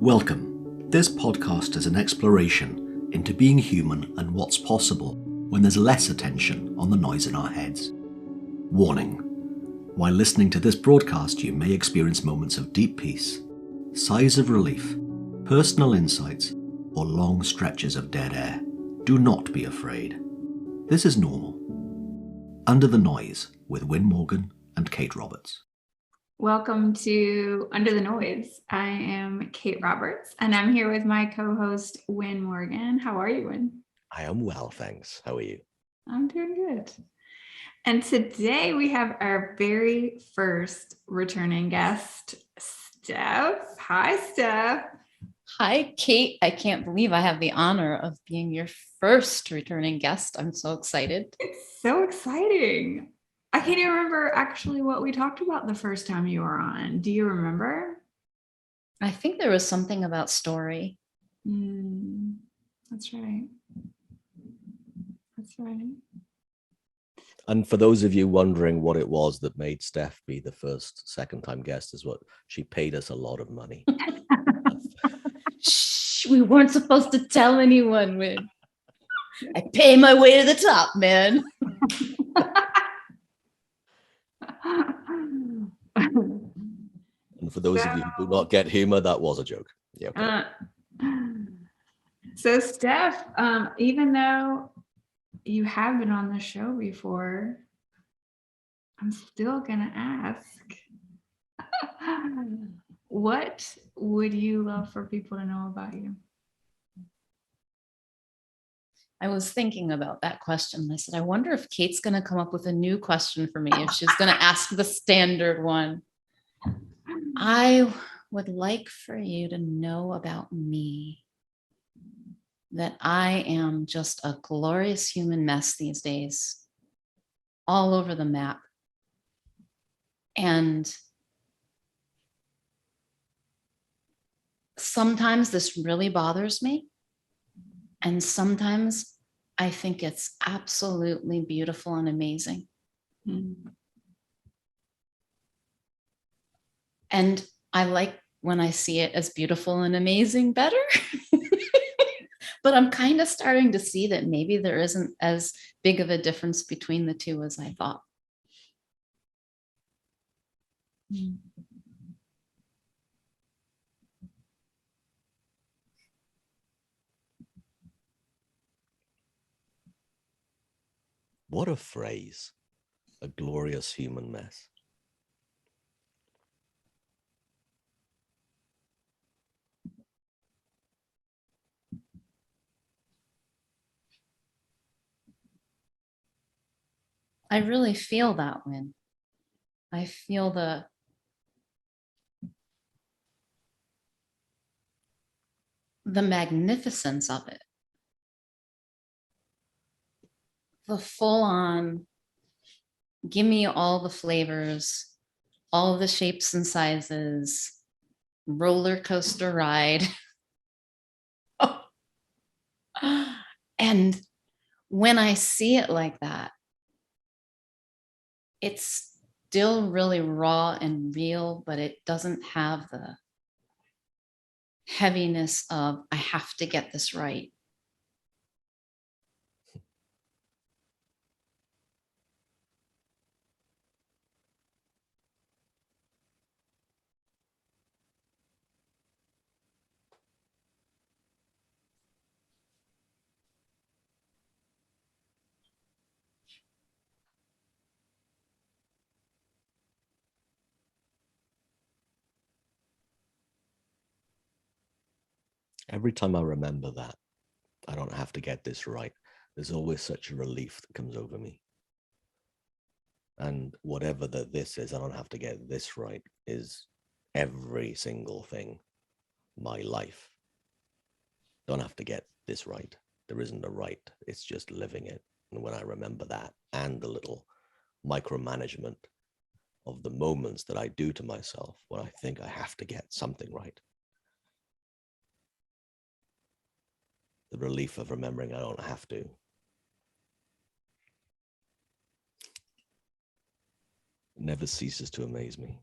Welcome. This podcast is an exploration into being human and what's possible when there's less attention on the noise in our heads. Warning. While listening to this broadcast, you may experience moments of deep peace, sighs of relief, personal insights, or long stretches of dead air. Do not be afraid. This is normal. Under the Noise with Wyn Morgan and Kate Roberts. Welcome to Under the Noise. I am Kate Roberts, and I'm here with my co-host, Wyn Morgan. How are you, Wyn? I am well, thanks. How are you? I'm doing good. And today we have our very first returning guest, Steph. Hi, Steph. Hi, Kate. I can't believe I have the honor of being your first returning guest. I'm so excited. It's so exciting. I can't even remember actually what we talked about the first time you were on. Do you remember? I think there was something about story. That's right. That's right. And for those of you wondering what it was that made Steph be the second time guest, is what she paid us a lot of money. Shh, we weren't supposed to tell anyone, Wyn. I pay my way to the top, man. And for those of you who do not get humor, that was a joke. Yeah. Okay. So Steph, even though you have been on the show before, I'm still gonna ask, what would you love for people to know about you? I was thinking about that question. I said, I wonder if Kate's going to come up with a new question for me, if she's going to ask the standard one. I would like for you to know about me, that I am just a glorious human mess these days, all over the map. And sometimes this really bothers me. And sometimes I think it's absolutely beautiful and amazing. And I like when I see it as beautiful and amazing better. But I'm kind of starting to see that maybe there isn't as big of a difference between the two as I thought. What a phrase. A glorious human mess. I really feel that, Wyn. I feel the magnificence of it. The full on, give me all the flavors, all the shapes and sizes, roller coaster ride. And when I see it like that, it's still really raw and real, but it doesn't have the heaviness of, I have to get this right. Every time I remember that, I don't have to get this right. There's always such a relief that comes over me. And whatever this is, I don't have to get this right, is every single thing, my life. Don't have to get this right. There isn't a right. It's just living it. And when I remember that, and the little micromanagement of the moments that I do to myself when I think I have to get something right, the relief of remembering I don't have to. It never ceases to amaze me.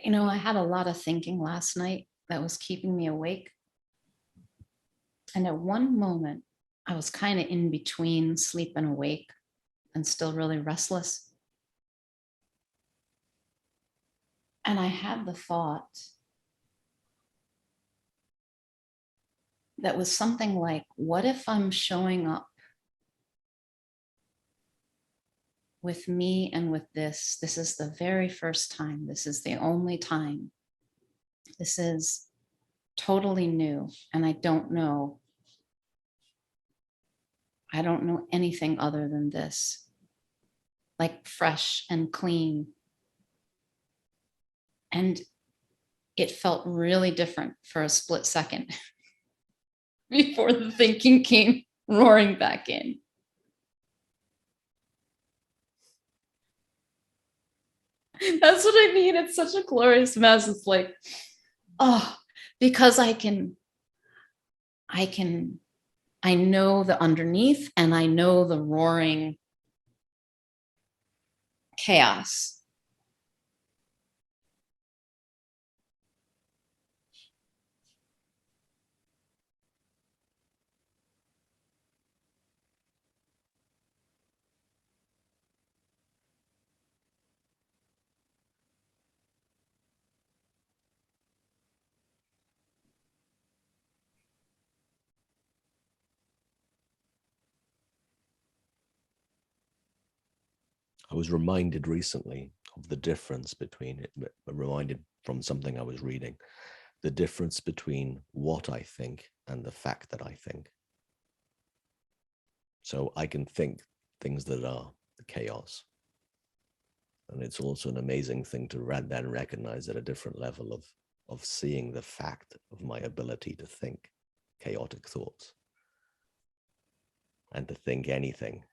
I had a lot of thinking last night that was keeping me awake. And at one moment, I was kind of in between sleep and awake and still really restless. And I had the thought that was something like, what if I'm showing up with me and with this? This is the very first time. This is the only time. This is totally new. And I don't know anything other than this, like fresh and clean. And it felt really different for a split second before the thinking came roaring back in. That's what I mean. It's such a glorious mess. It's like, oh, because I know the underneath and I know the roaring chaos. I was reminded recently of the difference between it, reminded from something I was reading, the difference between what I think and the fact that I think. So I can think things that are chaos. And it's also an amazing thing to then recognize at a different level of seeing the fact of my ability to think chaotic thoughts and to think anything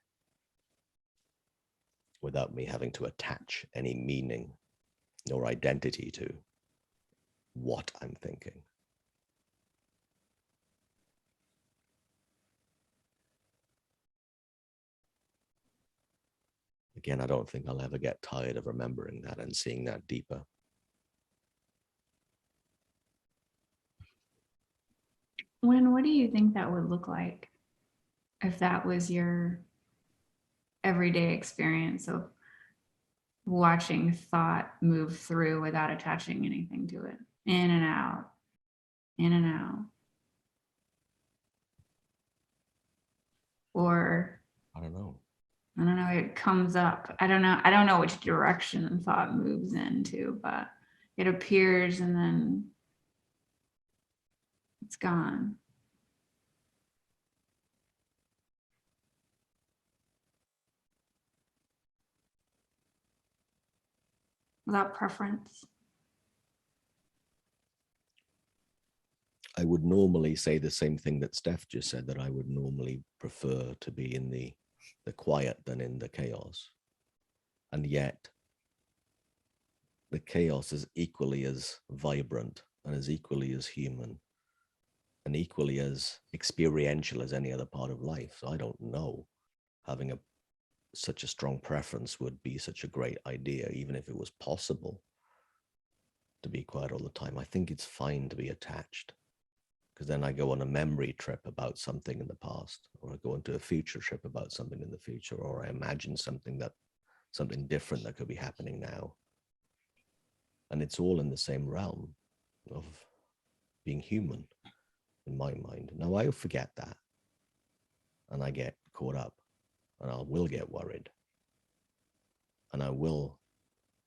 without me having to attach any meaning nor identity to what I'm thinking. Again, I don't think I'll ever get tired of remembering that and seeing that deeper. Wyn, what do you think that would look like if that was your everyday experience of watching thought move through without attaching anything to it? In and out, in and out. Or I don't know. it comes up. I don't know which direction thought moves into, but it appears and then it's gone. Without preference. I would normally say the same thing that Steph just said, that I would normally prefer to be in the quiet than in the chaos. And yet, the chaos is equally as vibrant and as equally as human and equally as experiential as any other part of life. So I don't know, having such a strong preference would be such a great idea, even if it was possible to be quiet all the time. I think it's fine to be attached, because then I go on a memory trip about something in the past, or I go into a future trip about something in the future, or I imagine something different that could be happening now. And it's all in the same realm of being human, in my mind. Now, I forget that, and I get caught up, and I will get worried, and I will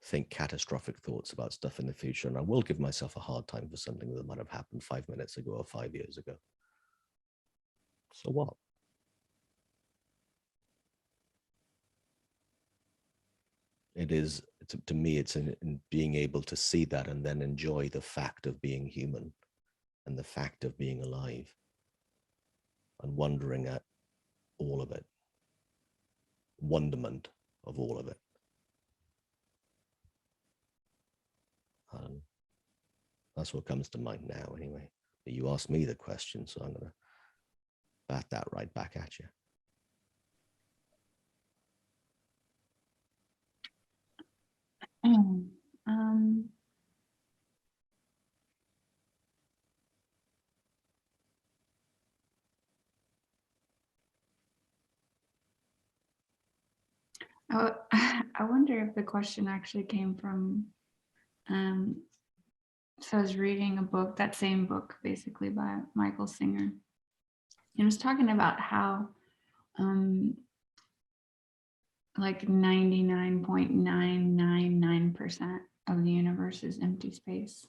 think catastrophic thoughts about stuff in the future, and I will give myself a hard time for something that might have happened 5 minutes ago or 5 years ago. So what? It is, to me, it's in being able to see that and then enjoy the fact of being human and the fact of being alive and wondering at all of it, wonderment of all of it. That's what comes to mind now, anyway. But you asked me the question, so I'm going to bat that right back at you. Oh, I wonder if the question actually came from, so I was reading a book, that same book, basically by Michael Singer. And it was talking about how like 99.999% of the universe is empty space.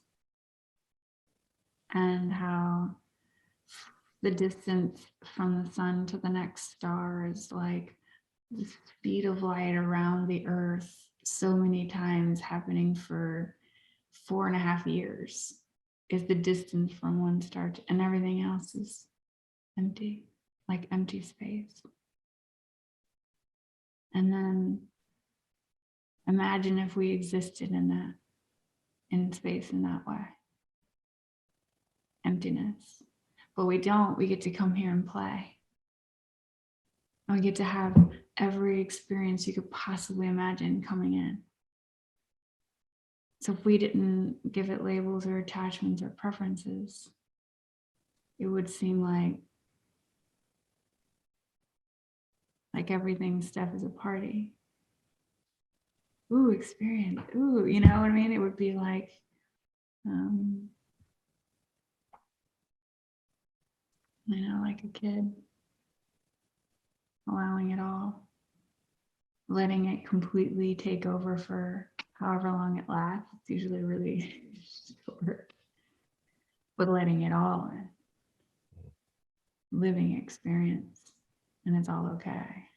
And how the distance from the sun to the next star is like the speed of light around the earth so many times, happening for 4.5 years, is the distance from one star to, and everything else is empty, like empty space. And then imagine if we existed in space in that way. Emptiness. But we don't. We get to come here and play. And we get to have every experience you could possibly imagine coming in. So if we didn't give it labels or attachments or preferences, it would seem like everything Steph is a party. Ooh, experience. Ooh, you know what I mean? It would be like, like a kid, allowing it all, letting it completely take over for however long it lasts. It's usually really short, but letting it all in, living experience, and it's all okay.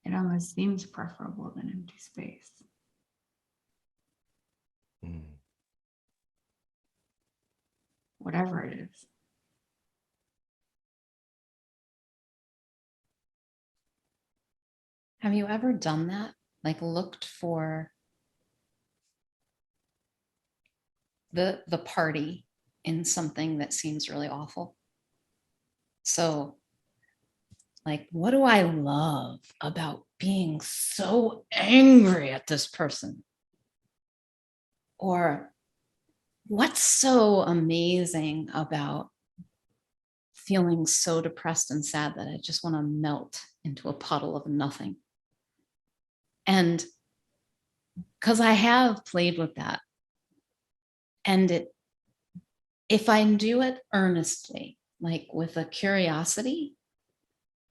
It almost seems preferable than empty space. Whatever it is. Have you ever done that? Like looked for the party in something that seems really awful? So like, what do I love about being so angry at this person? Or what's so amazing about feeling so depressed and sad that I just want to melt into a puddle of nothing? And because I have played with that. And if I do it earnestly, like with a curiosity,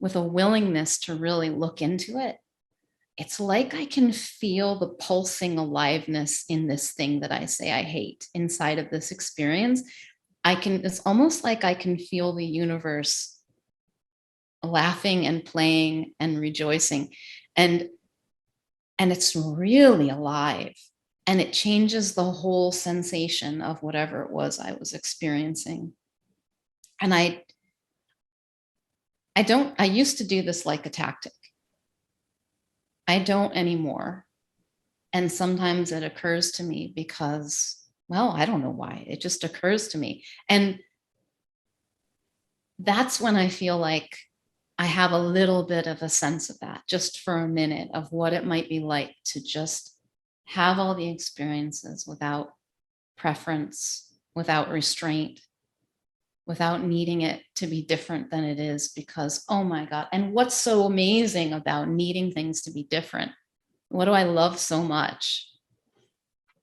with a willingness to really look into it, it's like I can feel the pulsing aliveness in this thing that I say I hate inside of this experience. It's almost like I can feel the universe laughing and playing and rejoicing. And it's really alive. And it changes the whole sensation of whatever it was I was experiencing. And I used to do this like a tactic. I don't anymore. And sometimes it occurs to me because, well, I don't know why. It just occurs to me. And that's when I feel like I have a little bit of a sense of that, just for a minute, of what it might be like to just have all the experiences without preference, without restraint, without needing it to be different than it is, because, oh my God. And what's so amazing about needing things to be different? What do I love so much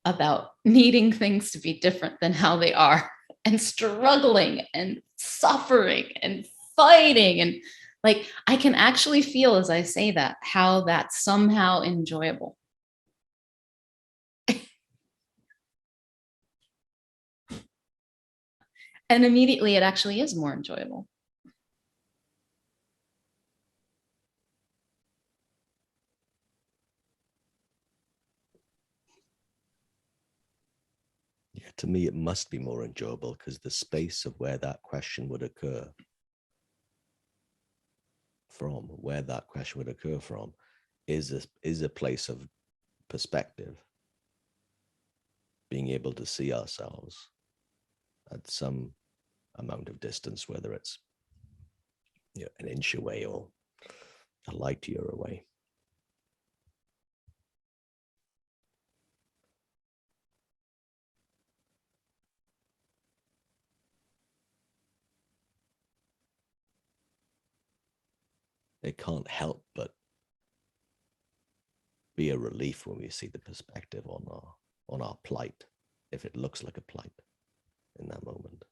about needing things to be different than how they are, and struggling and suffering and fighting? And like, I can actually feel as I say that, how that's somehow enjoyable. And immediately it actually is more enjoyable. Yeah, to me, it must be more enjoyable because the space of where that question would occur from, is a place of perspective. Being able to see ourselves at some amount of distance, whether it's an inch away or a light year away. it can't help but be a relief when we see the perspective on our plight, if it looks like a plight in that moment.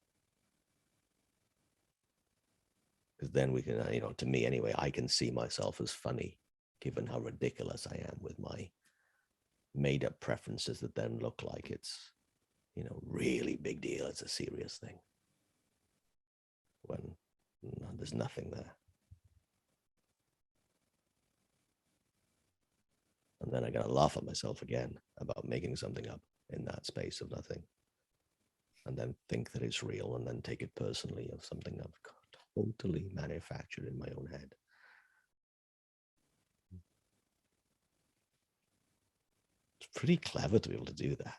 Because then we can, to me anyway, I can see myself as funny, given how ridiculous I am with my made up preferences that then look like it's, really big deal. It's a serious thing. When there's nothing there. And then I'm going to laugh at myself again about making something up in that space of nothing. And then think that it's real and then take it personally of something I've totally manufactured in my own head. It's pretty clever to be able to do that.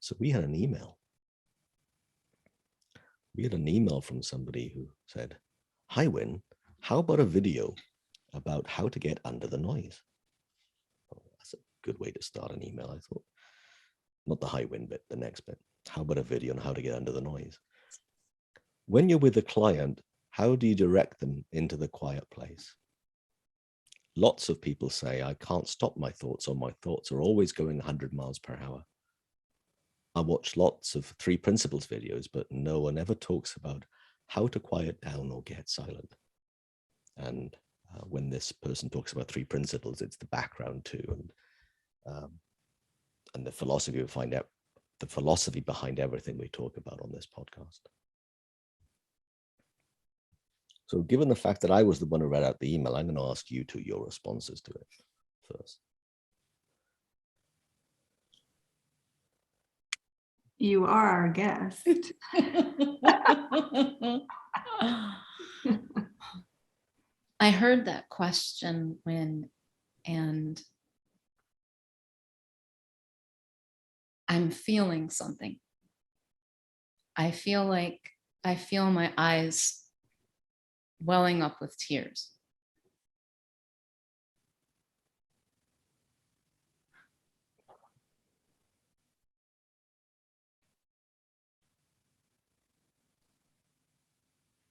So we had an email. We had an email from somebody who said, "Hi, Wyn, how about a video about how to get under the noise?" Oh, that's a good way to start an email, I thought. Not the hi, Wyn bit, the next bit. How about a video on how to get under the noise? When you're with a client, how do you direct them into the quiet place? Lots of people say, I can't stop my thoughts, or my thoughts are always going 100 miles per hour. I watch lots of 3 principles videos, but no one ever talks about how to quiet down or get silent. And when this person talks about 3 principles, it's the background too, and the philosophy behind everything we talk about on this podcast. So given the fact that I was the one who read out the email, I'm going to ask you 2 your responses to it first. You are our guest. I heard that question and I'm feeling something. I feel my eyes welling up with tears.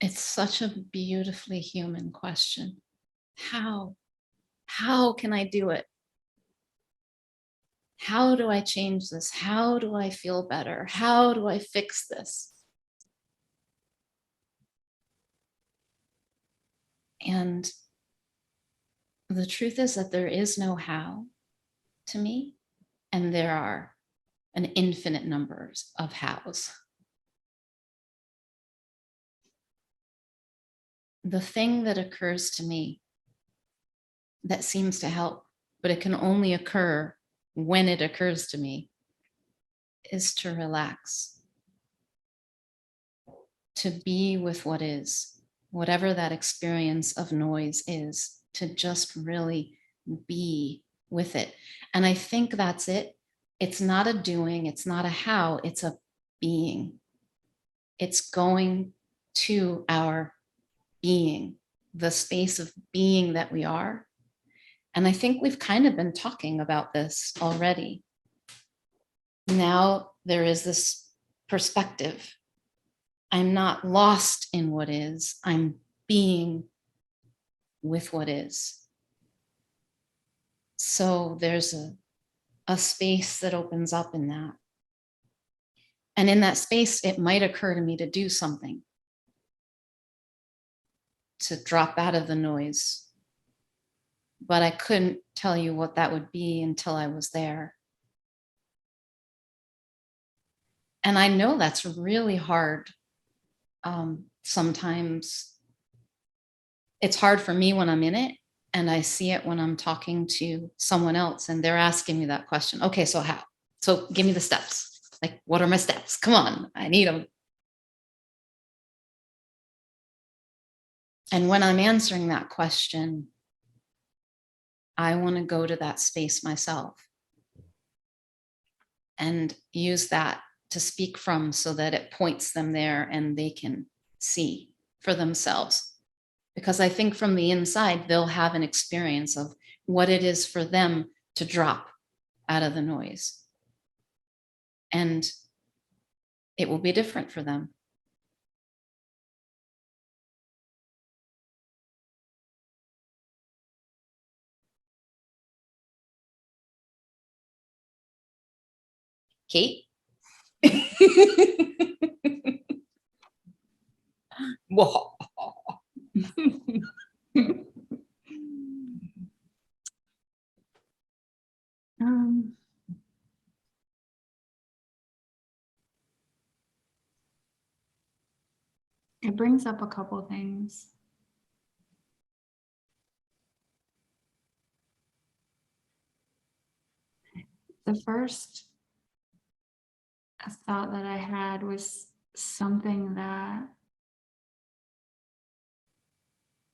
It's such a beautifully human question. How can I do it? How do I change this? How do I feel better? How do I fix this? And the truth is that there is no how to me, and there are an infinite numbers of hows. The thing that occurs to me that seems to help, but it can only occur when it occurs to me, is to relax, to be with what is, whatever that experience of noise is, to just really be with it. And I think that's it. It's not a doing, it's not a how, it's a being. It's going to our being, the space of being that we are. And I think we've kind of been talking about this already. Now there is this perspective. I'm not lost in what is, I'm being with what is. So there's a space that opens up in that. And in that space, it might occur to me to do something, to drop out of the noise. But I couldn't tell you what that would be until I was there. And I know that's really hard. Sometimes it's hard for me when I'm in it, and I see it when I'm talking to someone else and they're asking me that question. Okay, so how? So give me the steps. Like, what are my steps? Come on, I need them. And when I'm answering that question, I want to go to that space myself and use that to speak from so that it points them there and they can see for themselves, because I think from the inside, they'll have an experience of what it is for them to drop out of the noise. And it will be different for them. Kate? Whoa. Um, it brings up a couple things. The first thought that I had was something that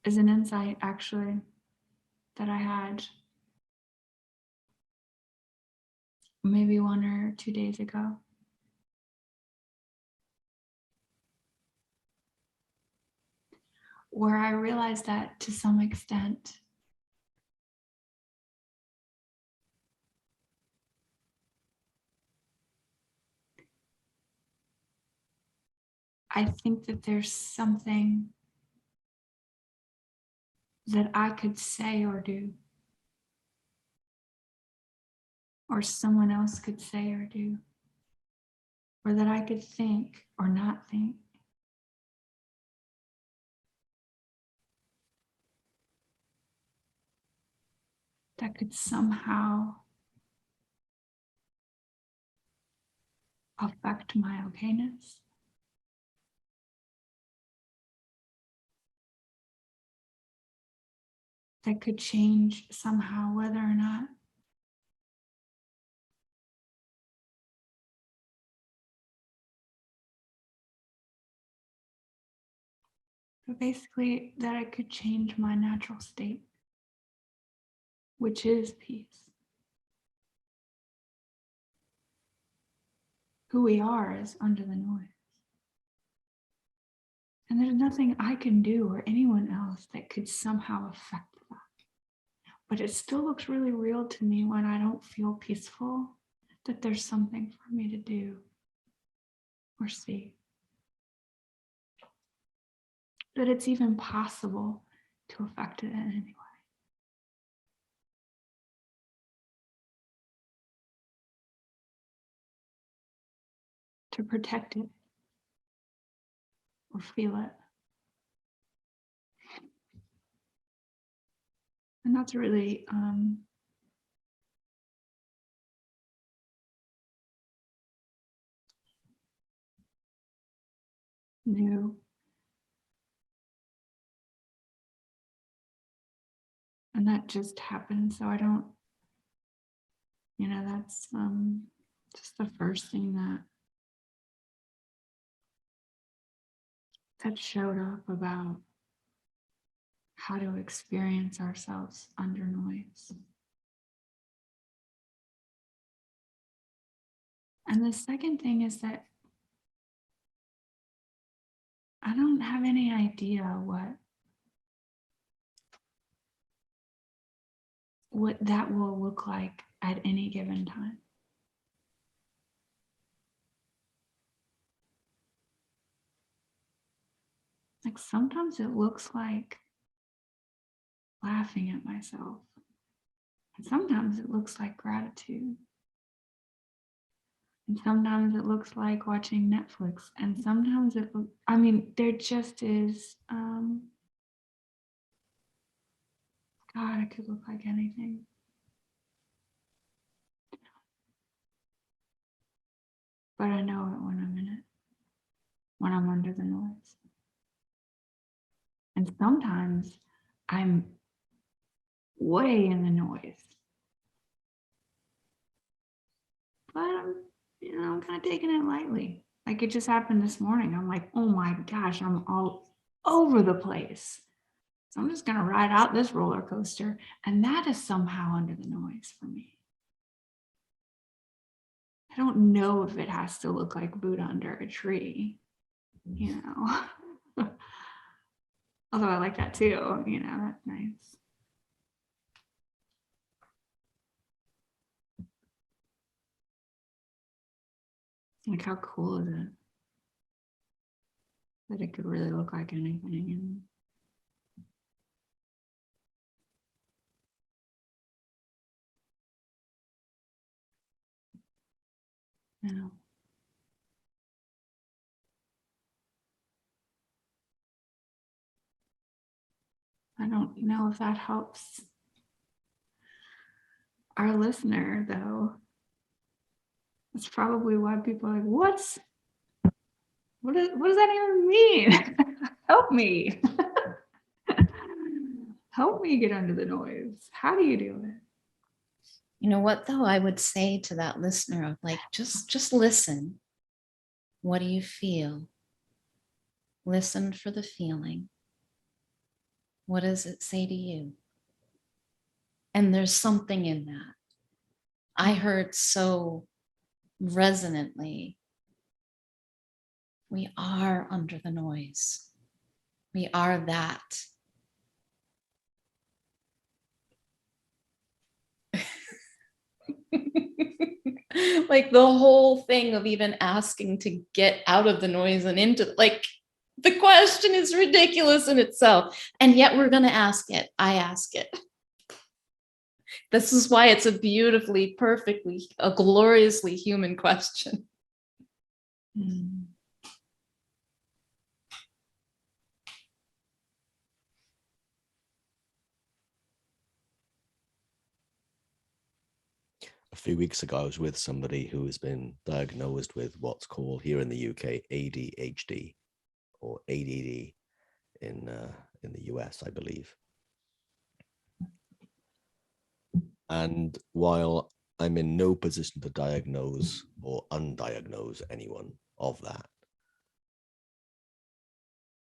is an insight, actually, that I had maybe 1 or 2 days ago. Where I realized that to some extent, I think that there's something that I could say or do, or someone else could say or do, or that I could think or not think, that could somehow affect my okayness. That could change somehow whether or not but basically that I could change my natural state, which is peace. Who we are is under the noise. And there's nothing I can do or anyone else that could somehow affect that. But it still looks really real to me when I don't feel peaceful, that there's something for me to do or see. That it's even possible to affect it in any way. To protect it or feel it. And that's really new. And that just happened. So I don't, that's just the first thing that showed up about how to experience ourselves under noise. And the second thing is that I don't have any idea what that will look like at any given time. Like sometimes it looks like laughing at myself. And sometimes it looks like gratitude. And sometimes it looks like watching Netflix. And sometimes there just is, God, it could look like anything. But I know it when I'm in it, when I'm under the noise. And sometimes I'm way in the noise. But I'm kind of taking it lightly. Like it just happened this morning. I'm like, oh my gosh, I'm all over the place. So I'm just going to ride out this roller coaster. And that is somehow under the noise for me. I don't know if it has to look like Buddha under a tree, Although I like that too, that's nice. Like, how cool is it that it could really look like anything? And, I don't know if that helps our listener, though. That's probably why people are like, what does that even mean? Help me. Help me get under the noise. How do you do it? You know what, though? I would say to that listener of like, just listen. What do you feel? Listen for the feeling. What does it say to you? And there's something in that. I heard so resonantly, we are under the noise. We are that. Like the whole thing of even asking to get out of the noise and into, like, the question is ridiculous in itself. And yet we're going to ask it. I ask it. This is why it's a beautifully, perfectly, a gloriously human question. Mm. A few weeks ago, I was with somebody who has been diagnosed with what's called here in the UK ADHD, or ADD in the US, I believe. And while I'm in no position to diagnose or undiagnose anyone of that,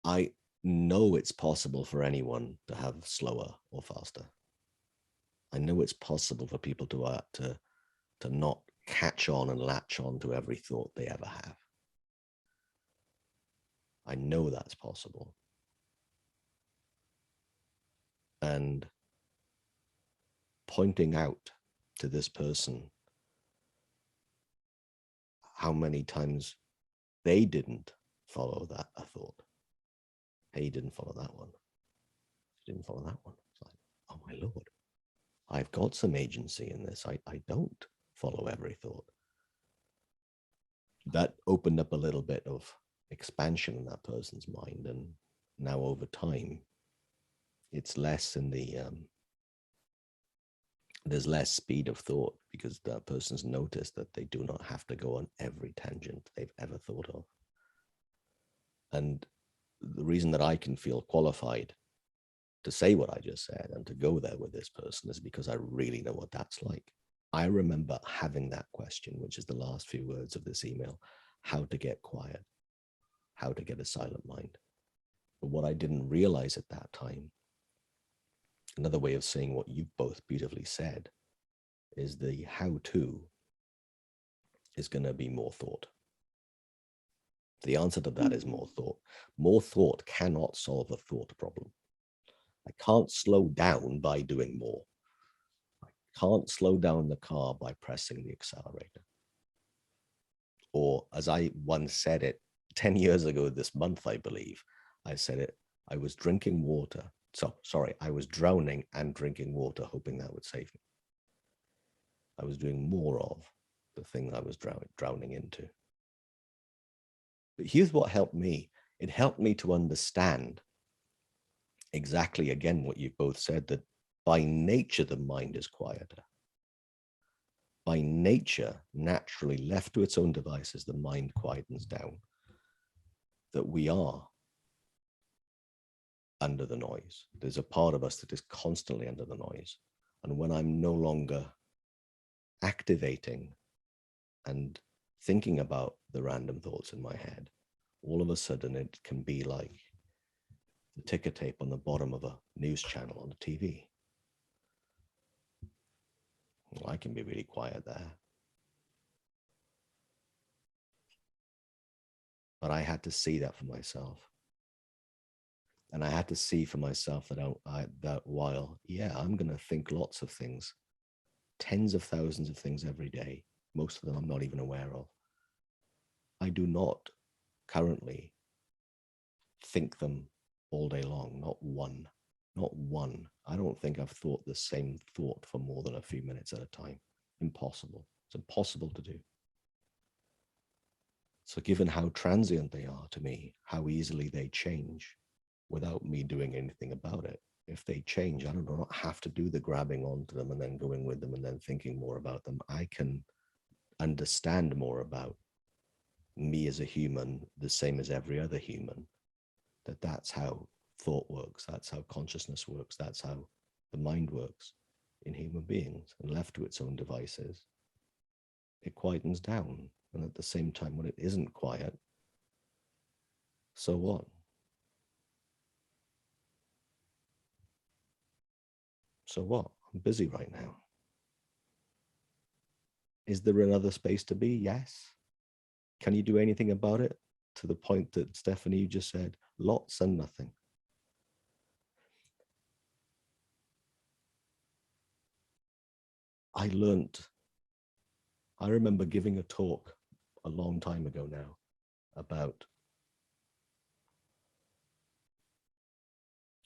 I know it's possible for anyone to have slower or faster. I know it's possible for people to not catch on and latch on to every thought they ever have. I know that's possible. And pointing out to this person how many times they didn't follow that a thought. Hey, you didn't follow that one. You didn't follow that one. It's like, oh my Lord, I've got some agency in this. I don't follow every thought. That opened up a little bit of expansion in that person's mind. And now over time, it's less in the, there's less speed of thought because that person's noticed that they do not have to go on every tangent they've ever thought of. And the reason that I can feel qualified to say what I just said and to go there with this person is because I really know what that's like. I remember having that question, which is the last few words of this email: how to get quiet, how to get a silent mind. But what I didn't realize at that time, another way of saying what you both beautifully said, is the how-to is going to be more thought. The answer to that is more thought. More thought cannot solve a thought problem. I can't slow down by doing more. I can't slow down the car by pressing the accelerator. Or as I once said it 10 years ago this month, I believe, I said it, I was drinking water. I was drowning and drinking water, hoping that would save me. I was doing more of the thing I was drowning into. But here's what helped me. It helped me to understand exactly, again, what you've both said, that by nature, the mind is quieter. By nature, naturally, left to its own devices, the mind quietens down. That we are under the noise. There's a part of us that is constantly under the noise. And when I'm no longer activating and thinking about the random thoughts in my head, all of a sudden it can be like the ticker tape on the bottom of a news channel on the TV. Well, I can be really quiet there. But I had to see that for myself. And I had to see for myself that while, I'm going to think lots of things, tens of thousands of things every day, most of them I'm not even aware of. I do not currently think them all day long, not one. I don't think I've thought the same thought for more than a few minutes at a time. Impossible. It's impossible to do. So given how transient they are to me, how easily they change without me doing anything about it, if they change, I do not have to do the grabbing onto them and then going with them and then thinking more about them. I can understand more about me as a human, the same as every other human, that's how thought works, that's how consciousness works, that's how the mind works in human beings. And left to its own devices, it quietens down. And at the same time, when it isn't quiet, so what? So what? I'm busy right now. Is there another space to be? Yes. Can you do anything about it? To the point that Stephanie, you just said, lots and nothing. I remember giving a talk a long time ago now about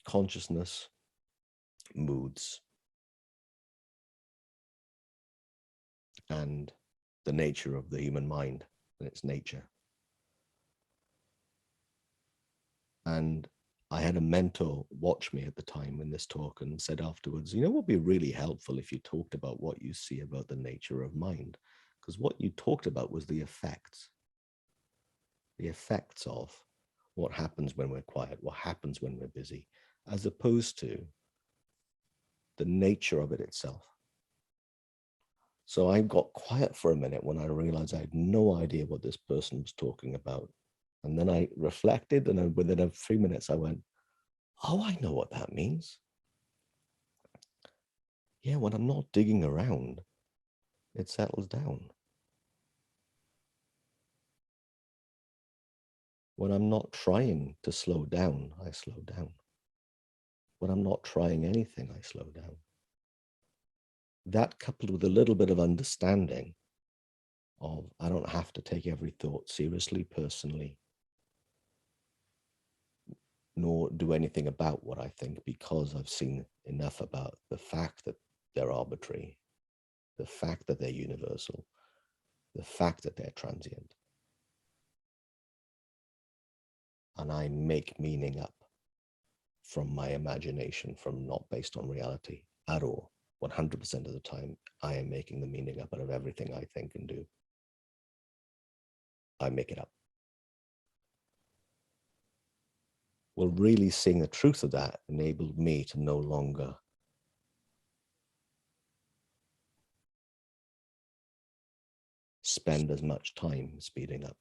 consciousness, moods, and the nature of the human mind and its nature. And I had a mentor watch me at the time in this talk and said afterwards, what would be really helpful if you talked about what you see about the nature of mind? Because what you talked about was the effects of what happens when we're quiet, what happens when we're busy, as opposed to the nature of it itself. So I got quiet for a minute when I realized I had no idea what this person was talking about. And then I reflected, and within a few minutes I went, oh, I know what that means. Yeah, when I'm not digging around, it settles down. When I'm not trying to slow down, I slow down. When I'm not trying anything, I slow down. That coupled with a little bit of understanding of I don't have to take every thought seriously, personally, nor do anything about what I think, because I've seen enough about the fact that they're arbitrary, the fact that they're universal, the fact that they're transient. And I make meaning up from my imagination, from not based on reality at all. 100% of the time, I am making the meaning up out of everything I think and do. I make it up. Well, really seeing the truth of that enabled me to no longer spend as much time speeding up.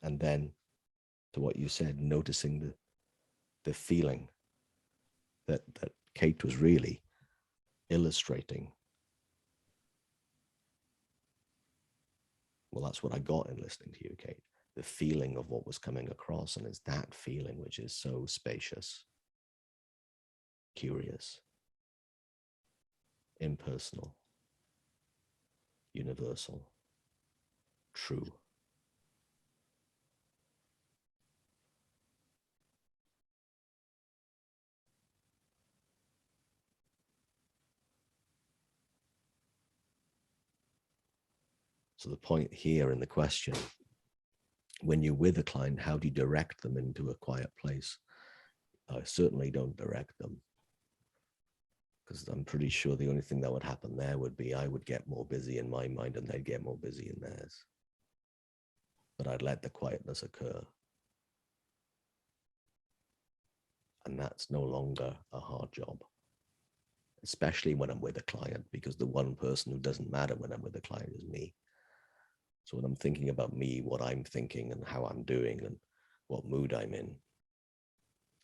And then, to what you said, noticing the feeling that Kate was really illustrating. Well, that's what I got in listening to you, Kate. The feeling of what was coming across, and it's that feeling which is so spacious, curious, impersonal, universal, true. So the point here in the question, when you're with a client, how do you direct them into a quiet place? I certainly don't direct them, because I'm pretty sure the only thing that would happen there would be I would get more busy in my mind and they'd get more busy in theirs. But I'd let the quietness occur. And that's no longer a hard job, especially when I'm with a client, because the one person who doesn't matter when I'm with a client is me. So when I'm thinking about me, what I'm thinking and how I'm doing and what mood I'm in,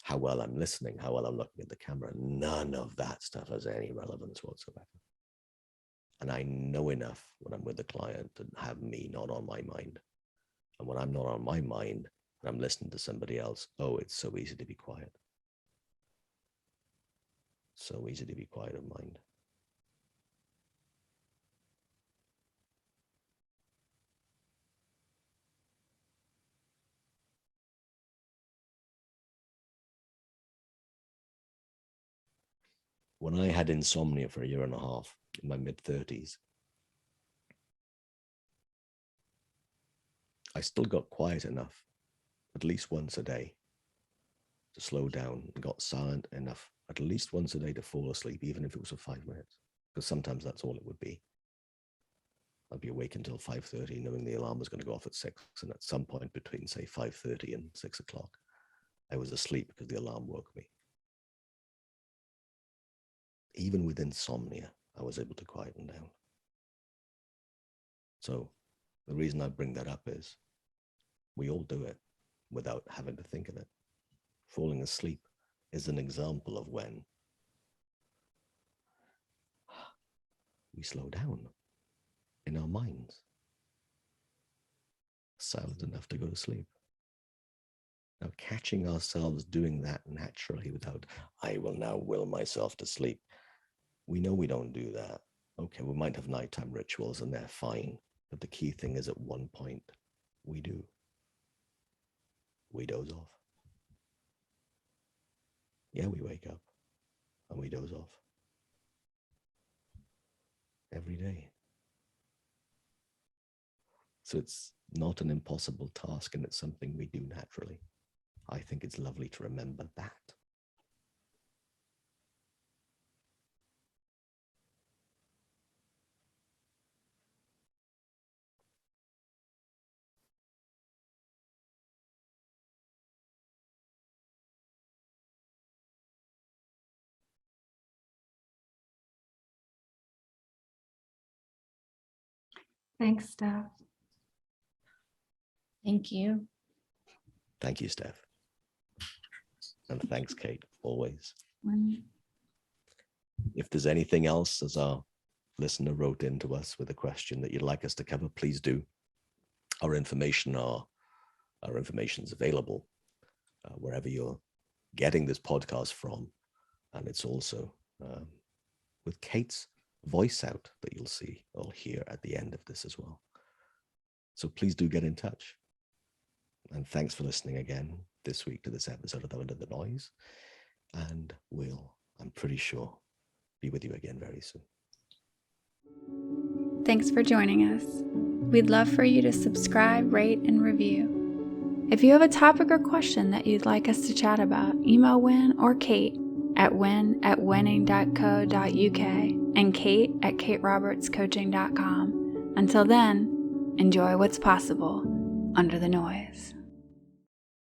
how well I'm listening, how well I'm looking at the camera, none of that stuff has any relevance whatsoever. And I know enough when I'm with a client to have me not on my mind. And when I'm not on my mind, I'm listening to somebody else. Oh, it's so easy to be quiet. So easy to be quiet of mind. When I had insomnia for 1.5 years in my mid-30s, I still got quiet enough, at least once a day, to slow down, and got silent enough at least once a day to fall asleep, even if it was for 5 minutes, because sometimes that's all it would be. I'd be awake until 5:30, knowing the alarm was going to go off at 6, and at some point between, say, 5:30 and 6 o'clock, I was asleep because the alarm woke me. Even with insomnia, I was able to quieten down. So the reason I bring that up is we all do it without having to think of it. Falling asleep is an example of when we slow down in our minds, silent enough to go to sleep. Now, catching ourselves doing that naturally without, I will now will myself to sleep. We know we don't do that. Okay, we might have nighttime rituals and they're fine. But the key thing is at one point, we do. We doze off. Yeah, we wake up and we doze off. Every day. So it's not an impossible task, and it's something we do naturally. I think it's lovely to remember that. Thanks, Steph. Thank you. Thank you, Steph. And thanks, Kate, always. Wyn. If there's anything else, as our listener wrote into us with a question that you'd like us to cover, please do. Our information's available wherever you're getting this podcast from. And it's also with Kate's voice out that you'll see or hear at the end of this as well. So please do get in touch. And thanks for listening again this week to this episode of Under the Noise. And we'll, I'm pretty sure, be with you again very soon. Thanks for joining us. We'd love for you to subscribe, rate, and review. If you have a topic or question that you'd like us to chat about, email Wyn or Kate at wyn@winning.co.uk and kate@katerobertscoaching.com. Until then, enjoy what's possible under the noise.